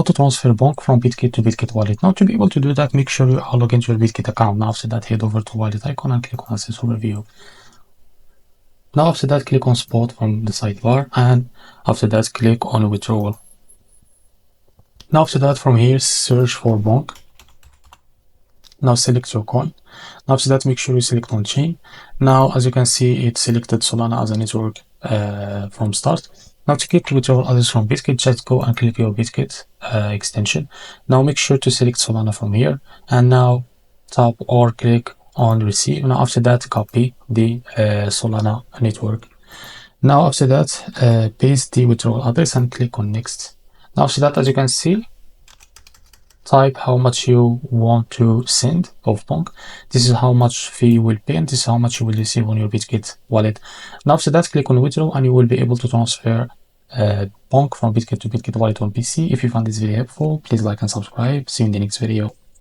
to transfer BONK from bitget to bitget wallet. Now to be able to do that, make sure you are logged into your bitget account. Now after that, head over to wallet icon and click on access overview. Now after that, click on spot from the sidebar, and after that click on withdrawal. Now after that, from here search for BONK. Now select your coin. Now after that, make sure you select on chain. Now as you can see, it selected Solana as a network from start. Now to click withdrawal others from bitget, just go and click your bitget extension. Now make sure to select Solana from here, and now tap or click on receive. Now after that, copy the Solana network. Now after that, paste the withdrawal address and click on next. Now after that, as you can see, type how much you want to send of BONK. This is how much fee you will pay, and this is how much you will receive on your bitget wallet. Now after that, click on withdraw, and you will be able to transfer BONK from bitget to bitget wallet on PC. If you found this video helpful, please like and subscribe. See you in the next video.